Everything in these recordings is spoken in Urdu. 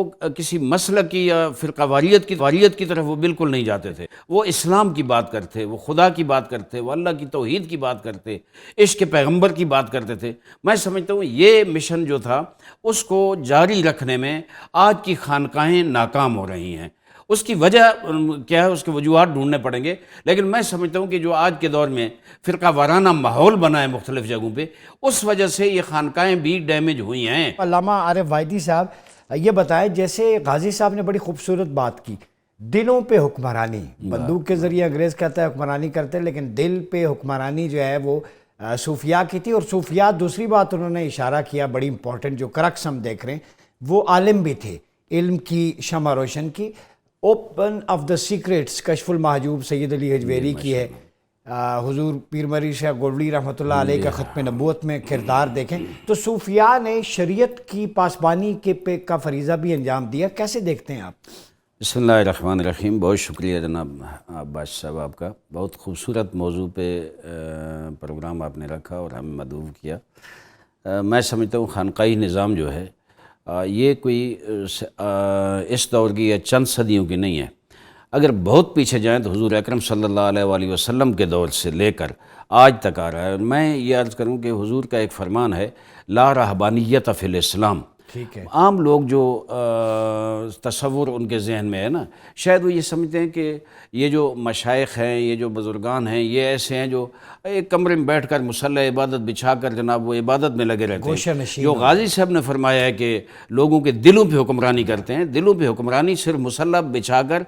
وہ کسی مسلک کی یا فرقہ واریت کی طرف وہ بالکل نہیں جاتے تھے. وہ اسلام کی بات کرتے، وہ خدا کی بات کرتے، وہ اللہ کی توحید کی بات کرتے، عشق پیغمبر کی بات کرتے تھے. میں سمجھتا ہوں یہ مشن جو تھا اس کو جاری رکھنے میں آج کی خانقاہیں ناکام ہو رہی ہیں. اس کی وجہ کیا ہے، اس کے وجوہات ڈھونڈنے پڑیں گے، لیکن میں سمجھتا ہوں کہ جو آج کے دور میں فرقہ وارانہ ماحول بنا ہے مختلف جگہوں پہ، اس وجہ سے یہ خانقاہیں بھی ڈیمیج ہوئی ہیں. علامہ عارف وائدی صاحب یہ بتائیں، جیسے غازی صاحب نے بڑی خوبصورت بات کی، دلوں پہ حکمرانی، بندوق کے ذریعے انگریز کہتا ہے حکمرانی کرتے، لیکن دل پہ حکمرانی جو ہے وہ صوفیاء کی تھی. اور صوفیاء، دوسری بات انہوں نے اشارہ کیا بڑی امپورٹنٹ، جو کرکس ہم دیکھ رہے ہیں، وہ عالم بھی تھے، علم کی شمع روشن کی. اوپن آف دا سیکریٹس کشف المحجوب سید علی حجویری کی ہے. حضور پیر مری شاہ گولڑی رحمۃ اللہ علیہ کا ختم نبوت میں کردار دیکھیں تو صوفیاء نے شریعت کی پاسبانی کا فریضہ بھی انجام دیا. کیسے دیکھتے ہیں آپ؟ بسم اللہ الرحمن الرحیم. بہت شکریہ جناب عباس صاحب آپ کا. بہت خوبصورت موضوع پہ پروگرام آپ نے رکھا اور ہمیں مدعو کیا. میں سمجھتا ہوں خانقاہی نظام جو ہے یہ کوئی اس دور کی یا چند صدیوں کی نہیں ہے. اگر بہت پیچھے جائیں تو حضور اکرم صلی اللہ علیہ وآلہ وسلم کے دور سے لے کر آج تک آ رہا ہے. میں یہ عرض کروں کہ حضور کا ایک فرمان ہے، لا رہبانیت فی الاسلام. ٹھیک ہے. عام لوگ جو تصور ان کے ذہن میں ہے نا، شاید وہ یہ سمجھتے ہیں کہ یہ جو مشائخ ہیں، یہ جو بزرگان ہیں، یہ ایسے ہیں جو ایک کمرے میں بیٹھ کر مصلی عبادت بچھا کر جناب وہ عبادت میں لگے رہتے ہیں. جو غازی صاحب نے فرمایا ہے کہ لوگوں کے دلوں پہ حکمرانی کرتے ہیں، دلوں پہ حکمرانی صرف مصلی بچھا کر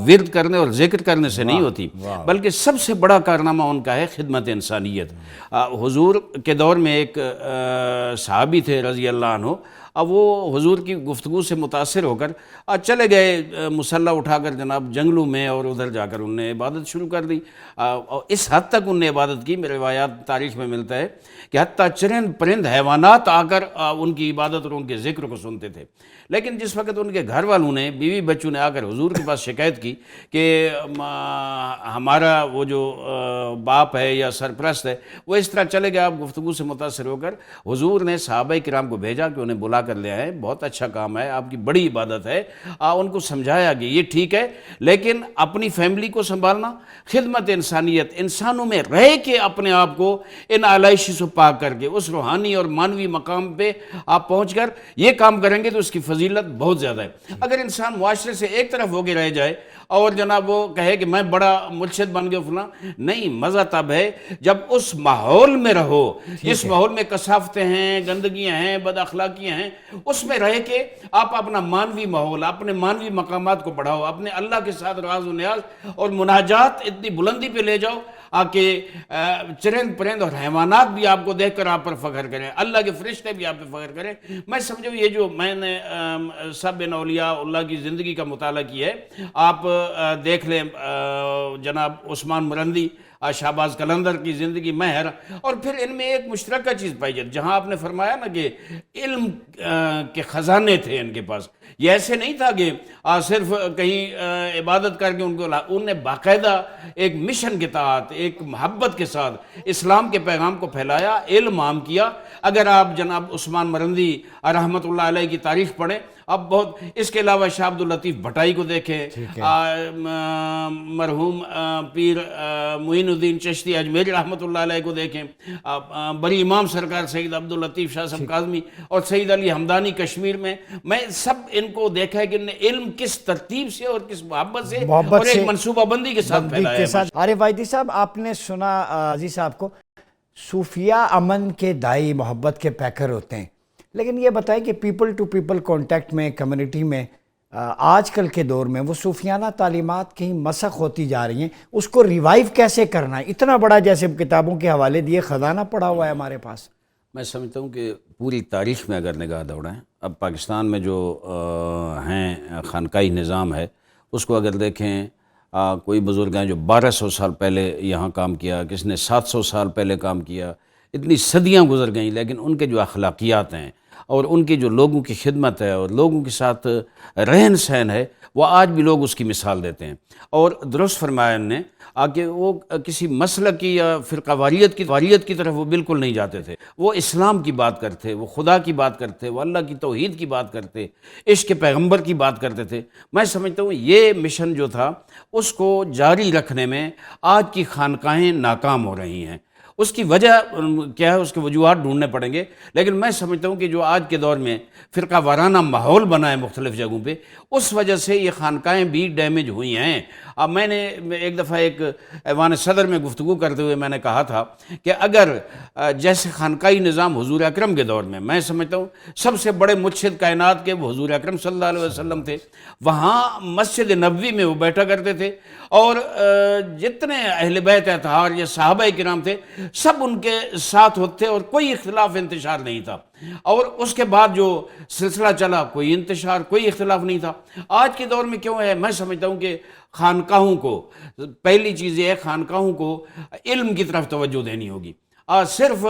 ورد کرنے اور ذکر کرنے سے نہیں ہوتی، بلکہ سب سے بڑا کارنامہ ان کا ہے خدمت انسانیت. حضور کے دور میں ایک صحابی تھے رضی اللہ عنہ، اب وہ حضور کی گفتگو سے متاثر ہو کر چلے گئے مصلی اٹھا کر جناب جنگلوں میں، اور ادھر جا کر انہوں نے عبادت شروع کر دی. اور اس حد تک انہوں نے عبادت کی، میرے روایات تاریخ میں ملتا ہے کہ حتیٰ چرند پرند حیوانات آ کر ان کی عبادت اور ان کے ذکر کو سنتے تھے. لیکن جس وقت ان کے گھر والوں نے، بیوی بچوں نے آ کر حضور کے پاس شکایت کی کہ ہمارا وہ جو باپ ہے یا سرپرست ہے وہ اس طرح چلے گئے، آپ گفتگو سے متاثر ہو کر، حضور نے صحابہ کرام کو بھیجا کہ انہیں بلا کر لے آئے. بہت اچھا کام ہے، آپ کی بڑی عبادت ہے. ان کو سمجھایا کہ یہ ٹھیک ہے، لیکن اپنی فیملی کو سنبھالنا، خدمت انسانیت، انسانوں میں رہ کے اپنے آپ کو ان آلائشی سے پاک کر کے اس روحانی اور مانوی مقام پہ آپ پہنچ کر یہ کام کریں گے تو اس کی فضیلت بہت زیادہ ہے. اگر انسان معاشرے سے ایک طرف ہو کے رہ جائے اور جناب وہ کہے کہ میں بڑا مرشد بن گیا فلاں، نہیں. مزہ تب ہے جب اس ماحول میں رہو جس ماحول میں کثافتیں ہیں، گندگیاں ہیں، بد اخلاقیاں ہیں، اس میں رہ کے آپ اپنا مانوی ماحول، اپنے مانوی مقامات کو بڑھاؤ، اپنے اللہ کے ساتھ راز و نیاز اور مناجات اتنی بلندی پہ لے جاؤ کہ چرند پرند اور حیوانات بھی آپ کو دیکھ کر آپ پر فخر کریں، اللہ کے فرشتے بھی آپ پہ فخر کریں. میں سمجھو یہ جو میں نے سب اولیاء اللہ کی زندگی کا مطالعہ کیا ہے، آپ دیکھ لیں جناب عثمان مرندی، شہباز قلندر کی زندگی میں حیران. اور پھر ان میں ایک مشترکہ چیز پائی جاتی، جہاں آپ نے فرمایا نا کہ علم کے خزانے تھے ان کے پاس. یہ ایسے نہیں تھا کہ صرف کہیں عبادت کر کے ان نے باقاعدہ ایک مشن کے تحت، ایک محبت کے ساتھ اسلام کے پیغام کو پھیلایا، علم عام کیا. اگر آپ جناب عثمان مرندی رحمۃ اللہ علیہ کی تاریخ پڑھیں، اب بہت، اس کے علاوہ شاہ عبد اللطیف بھٹائی کو دیکھیں، مرحوم پیر معین الدین چشتی اجمیری رحمۃ اللہ علیہ کو دیکھیں، بڑی امام سرکار سید عبد اللطیف شاہ صاحب کاظمی اور سید علی ہمدانی کشمیر میں سب ان کو دیکھا ہے کہ انہیں علم کس ترتیب سے اور کس محبت سے اور ایک منصوبہ بندی کے ساتھ پھیلایا ہے. عارف وائدی صاحب، آپ نے سنا عزیز صاحب کو، صوفیاء امن کے دائی، محبت کے پیکر ہوتے ہیں، لیکن یہ بتائیں کہ پیپل ٹو پیپل کانٹیکٹ میں، کمیونٹی میں آج کل کے دور میں وہ صوفیانہ تعلیمات کہیں مسخ ہوتی جا رہی ہیں، اس کو ریوائیو کیسے کرنا ہے؟ اتنا بڑا جیسے کتابوں کے حوالے دیے خزانہ پڑا ہوا ہے ہمارے پاس. میں سمجھتا ہوں کہ پوری تاریخ میں اگر نگاہ دوڑائیں، اب پاکستان میں جو ہیں خانقاہی نظام ہے، اس کو اگر دیکھیں، کوئی بزرگ ہیں جو 1200 سال پہلے یہاں کام کیا، کس نے 700 سال پہلے کام کیا، اتنی صدیاں گزر گئیں، لیکن ان کے جو اخلاقیات ہیں، اور ان کی جو لوگوں کی خدمت ہے اور لوگوں کے ساتھ رہن سہن ہے وہ آج بھی لوگ اس کی مثال دیتے ہیں. اور درست فرمایا انہوں نے کہ وہ کسی مسلک کی یا فرقہ واریت کی طرف وہ بالکل نہیں جاتے تھے. وہ اسلام کی بات کرتے، وہ خدا کی بات کرتے، وہ اللہ کی توحید کی بات کرتے، عشق پیغمبر کی بات کرتے تھے. میں سمجھتا ہوں یہ مشن جو تھا اس کو جاری رکھنے میں آج کی خانقاہیں ناکام ہو رہی ہیں. اس کی وجہ کیا ہے، اس کے وجوہات ڈھونڈنے پڑیں گے، لیکن میں سمجھتا ہوں کہ جو آج کے دور میں فرقہ وارانہ ماحول بنا ہے مختلف جگہوں پہ، اس وجہ سے یہ خانقاہیں بھی ڈیمیج ہوئی ہیں. اب میں نے ایک دفعہ ایک ایوان صدر میں گفتگو کرتے ہوئے میں نے کہا تھا کہ اگر جیسے خانقاہی نظام حضور اکرم کے دور میں سمجھتا ہوں سب سے بڑے مرشد کائنات کے وہ حضور اکرم صلی اللہ علیہ وسلم تھے، وہاں مسجد نبوی میں وہ بیٹھا کرتے تھے اور جتنے اہل بیت اطہار یا صحابہ کرام تھے سب ان کے ساتھ ہوتے اور کوئی اختلاف انتشار نہیں تھا. اور اس کے بعد جو سلسلہ چلا کوئی انتشار کوئی اختلاف نہیں تھا. آج کے دور میں کیوں ہے؟ میں سمجھتا ہوں کہ خانقاہوں کو پہلی چیز یہ ہے، خانقاہوں کو علم کی طرف توجہ دینی ہوگی. صرف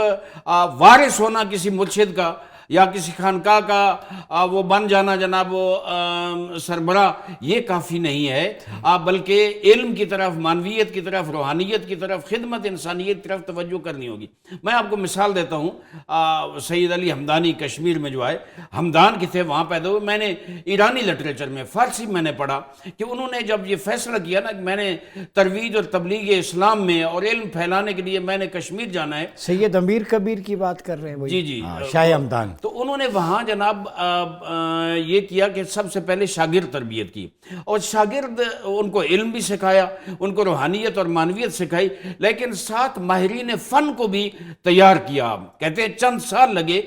وارث ہونا کسی مرشد کا یا کسی خانقاہ کا وہ بن جانا جناب وہ سربراہ یہ کافی نہیں ہے، بلکہ علم کی طرف، معنویت کی طرف، روحانیت کی طرف، خدمت انسانیت کی طرف توجہ کرنی ہوگی. میں آپ کو مثال دیتا ہوں، سید علی ہمدانی کشمیر میں جو آئے، ہمدان کے تھے، وہاں پیدا ہوئے. میں نے ایرانی لٹریچر میں فارسی میں نے پڑھا کہ انہوں نے جب یہ فیصلہ کیا نا کہ میں نے ترویج اور تبلیغ اسلام میں اور علم پھیلانے کے لیے میں نے کشمیر جانا ہے. سید امیر کبیر کی بات کر رہے ہیں؟ جی شاہ ہمدان. تو انہوں نے وہاں جناب یہ کیا کہ سب سے پہلے شاگرد تربیت کی، اور شاگرد ان کو علم بھی سکھایا، ان کو روحانیت اور معنویت سکھائی، لیکن ساتھ ماہرین فن کو بھی تیار کیا. کہتے ہیں چند سال لگے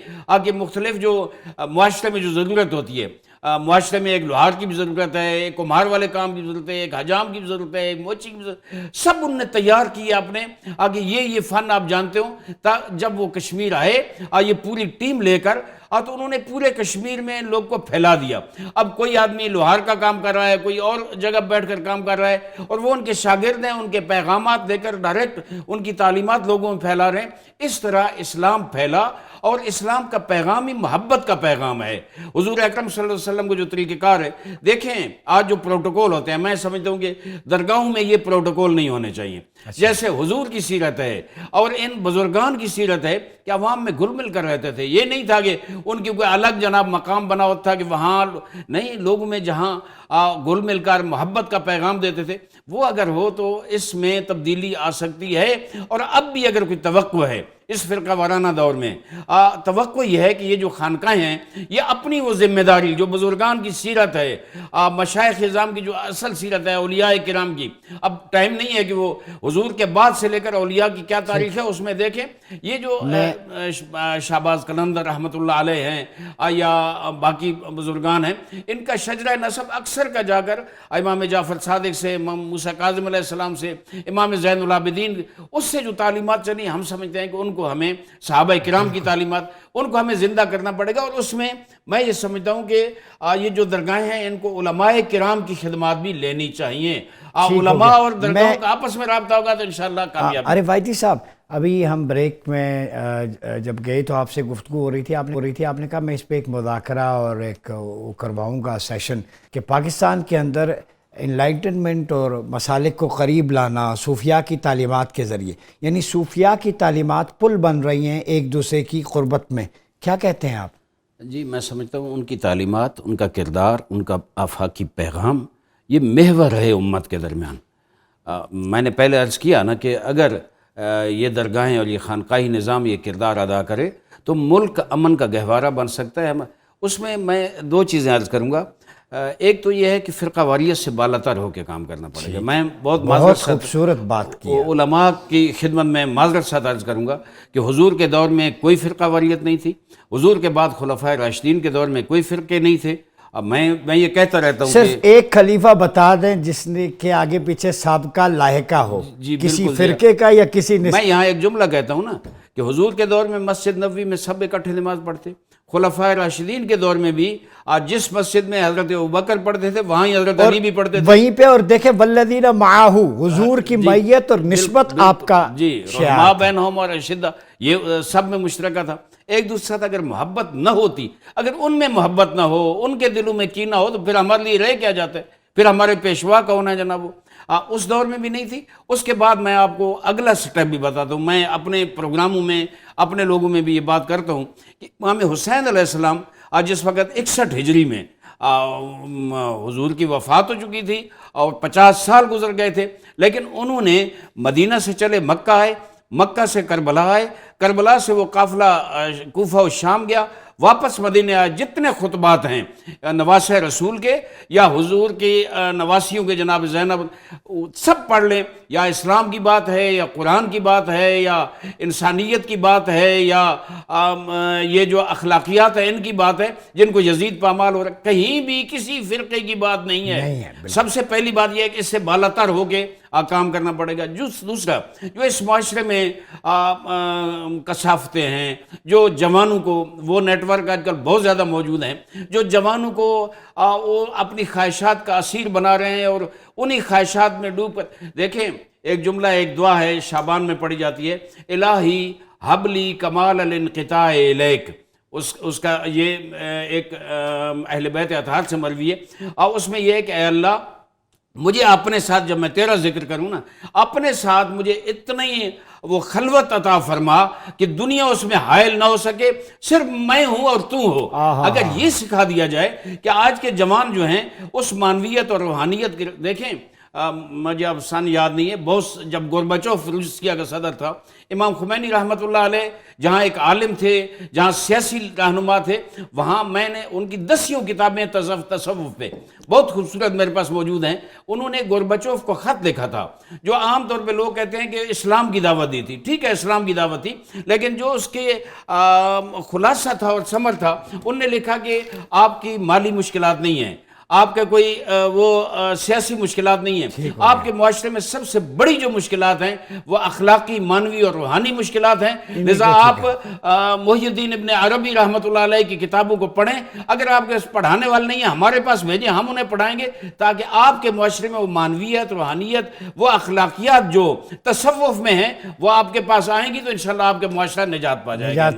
کہ مختلف جو معاشرے میں جو ضرورت ہوتی ہے، معاشرے میں ایک لوہار کی بھی ضرورت ہے، ایک کمہار والے کام کی ضرورت ہے، ایک حجام کی بھی ضرورت ہے، ایک موچی کی بھی ضرورت ہے، سب ان نے تیار کیا اپنے کہ یہ فن آپ جانتے ہو. جب وہ کشمیر آئے یہ پوری ٹیم لے کر تو انہوں نے پورے کشمیر میں لوگ کو پھیلا دیا. اب کوئی آدمی لوہار کا کام کر رہا ہے، کوئی اور جگہ بیٹھ کر کام کر رہا ہے، اور وہ ان کے شاگرد ہیں، ان کے پیغامات دے کر ڈائریکٹ ان کی تعلیمات لوگوں میں پھیلا رہے ہیں. اس طرح اسلام پھیلا، اور اسلام کا پیغام ہی محبت کا پیغام ہے. حضور اکرم صلی اللہ علیہ وسلم کو جو طریقہ کار ہے، دیکھیں آج جو پروٹوکول ہوتے ہیں، میں سمجھتا ہوں کہ درگاہوں میں یہ پروٹوکول نہیں ہونے چاہیے. جیسے حضور کی سیرت ہے اور ان بزرگان کی سیرت ہے کہ عوام میں گھل مل کر رہتے تھے. یہ نہیں تھا کہ ان کی کوئی الگ جناب مقام بنا ہوتا تھا کہ وہاں نہیں، لوگوں میں جہاں گھل مل کر محبت کا پیغام دیتے تھے وہ اگر ہو تو اس میں تبدیلی آ سکتی ہے. اور اب بھی اگر کوئی توقع ہے اس فرقہ وارانہ دور میں، توقع یہ ہے کہ یہ جو خانقاہیں ہیں یہ اپنی وہ ذمہ داری جو بزرگان کی سیرت ہے، مشائخ اعظام کی جو اصل سیرت ہے، اولیاء کرام کی، اب ٹائم نہیں ہے کہ وہ حضور کے بعد سے لے کر اولیاء کی کیا تاریخ ہے اس میں دیکھیں. یہ جو شہباز قلندر رحمۃ اللہ علیہ ہیں یا باقی بزرگان ہیں، ان کا شجرہ نسب اکثر کا جا کر امام جعفر صادق سے، امام موسیٰ کاظم علیہ السلام سے، امام زین العابدین، اس سے جو تعلیمات چلی ہم سمجھتے ہیں کہ ان کو ہمیں صحابہ کرام کی تعلیمات ان کو ہمیں زندہ کرنا پڑے گا. اور اس میں میں یہ سمجھتا ہوں کہ یہ جو درگاہیں ہیں ان کو علماء کرام کی خدمات بھی لینی چاہیے. علماء اور درگاہوں کا آپس میں رابطہ ہوگا تو انشاءاللہ کامیاب. ارے وائٹی صاحب، ابھی ہم بریک میں جب گئے تو آپ سے گفتگو ہو رہی تھی، آپ نے کہا میں اس پہ ایک مذاکرہ اور ایک کرواؤں گا سیشن کہ پاکستان کے اندر انلائٹنمنٹ اور مسالک کو قریب لانا صوفیاء کی تعلیمات کے ذریعے، یعنی صوفیاء کی تعلیمات پل بن رہی ہیں ایک دوسرے کی قربت میں. کیا کہتے ہیں آپ؟ جی میں سمجھتا ہوں ان کی تعلیمات، ان کا کردار، ان کا آفاقی پیغام یہ محور ہے امت کے درمیان. میں نے پہلے عرض کیا نا کہ اگر یہ درگاہیں اور یہ خانقاہی نظام یہ کردار ادا کرے تو ملک امن کا گہوارہ بن سکتا ہے. اس میں دو چیزیں عرض کروں گا. ایک تو یہ ہے کہ فرقہ واریت سے بالاتر ہو کے کام کرنا پڑے گا. میں بہت خوبصورت بات کی. علماء کی خدمت میں معذرت ساتھ عرض کروں گا کہ حضور کے دور میں کوئی فرقہ واریت نہیں تھی، حضور کے بعد خلفائے راشدین کے دور میں کوئی فرقے نہیں تھے. اب میں یہ کہتا رہتا ہوں صرف ایک خلیفہ بتا دیں جس نے کے آگے پیچھے سابقہ لاحقہ ہو کسی فرقے کا یا کسی میں یہاں ایک جملہ کہتا ہوں نا کہ حضور کے دور میں مسجد نبوی میں سب اکٹھے نماز پڑھتے. خلفائے راشدین کے دور میں بھی جس مسجد میں حضرت ابوبکر پڑھتے تھے وہاں ہی حضرت علی بھی پڑھتے تھے وہیں پہ. اور دیکھیں والذین معہ، حضور کی معیت اور نسبت آپ کا جی، رحماء بینہم اور اشدہ یہ سب میں مشترکہ تھا. ایک دوسرے کے ساتھ اگر محبت نہ ہوتی، اگر ان میں محبت نہ ہو، ان کے دلوں میں کینہ ہو، تو پھر ہمارے لیے رہ کیا جاتا ہے؟ پھر ہمارے پیشوا کون ہے جناب؟ وہ اس دور میں بھی نہیں تھی۔ اس کے بعد میں آپ کو اگلا سٹیپ بھی بتاتا ہوں، میں اپنے پروگراموں میں اپنے لوگوں میں بھی یہ بات کرتا ہوں کہ امام حسین علیہ السلام آج جس وقت 61 ہجری میں حضور کی وفات ہو چکی تھی اور 50 سال گزر گئے تھے، لیکن انہوں نے مدینہ سے چلے مکہ آئے، مکہ سے کربلا آئے، کربلا سے وہ قافلہ کوفہ و شام گیا، واپس مدینہ آئے۔ جتنے خطبات ہیں نواسہ رسول کے یا حضور کی نواسیوں کے جناب زینب، سب پڑھ لیں، یا اسلام کی بات ہے یا قرآن کی بات ہے یا انسانیت کی بات ہے یا یہ جو اخلاقیات ہیں ان کی بات ہے جن کو یزید پامال ہو رہا ہے، کہیں بھی کسی فرقے کی بات نہیں ہے۔ سب سے پہلی بات یہ ہے کہ اس سے بالاتر ہو کے کام کرنا پڑے گا۔ دوسرا جو اس معاشرے میں کثافتیں ہیں، جو جوانوں کو، وہ نیٹ ورک آج کل بہت زیادہ موجود ہیں، جو جوانوں کو وہ اپنی خواہشات کا اسیر بنا رہے ہیں اور انہی خواہشات میں ڈوب کر، دیکھیں ایک جملہ، ایک دعا ہے شعبان میں پڑھی جاتی ہے، الہی حبلی کمال الانقطاع الیک، اس کا یہ ایک اہل بیت اطہار سے مروی ہے، اور اس میں یہ ہے کہ اے اللہ مجھے اپنے ساتھ، جب میں تیرا ذکر کروں نا، اپنے ساتھ مجھے اتنی وہ خلوت عطا فرما کہ دنیا اس میں حائل نہ ہو سکے، صرف میں ہوں اور تو ہو۔ اگر یہ سکھا دیا جائے کہ آج کے جوان جو ہیں اس معنویت اور روحانیت کی، دیکھیں مجھے اب سن یاد نہیں ہے، بہت جب گورباچوف روسیا کا صدر تھا، امام خمینی رحمۃ اللہ علیہ جہاں ایک عالم تھے، جہاں سیاسی رہنما تھے، وہاں میں نے ان کی 10 کتابیں تصوف پہ بہت خوبصورت میرے پاس موجود ہیں۔ انہوں نے گورباچوف کو خط لکھا تھا، جو عام طور پہ لوگ کہتے ہیں کہ اسلام کی دعوت دی تھی، ٹھیک ہے اسلام کی دعوت تھی، لیکن جو اس کے خلاصہ تھا اور ثمر تھا، انہوں نے لکھا کہ آپ کی مالی مشکلات نہیں ہیں، آپ کا کوئی وہ سیاسی مشکلات نہیں ہیں، آپ کے معاشرے میں سب سے بڑی جو مشکلات ہیں وہ اخلاقی، معنوی اور روحانی مشکلات ہیں، لذا آپ محی الدین ابن عربی رحمۃ اللہ علیہ کی کتابوں کو پڑھیں، اگر آپ کے پڑھانے والے نہیں ہیں ہمارے پاس بھیجیں، ہم انہیں پڑھائیں گے، تاکہ آپ کے معاشرے میں وہ معنویت، روحانیت، وہ اخلاقیات جو تصوف میں ہیں وہ آپ کے پاس آئیں گی، تو انشاءاللہ آپ کے معاشرہ نجات پا جائے گا۔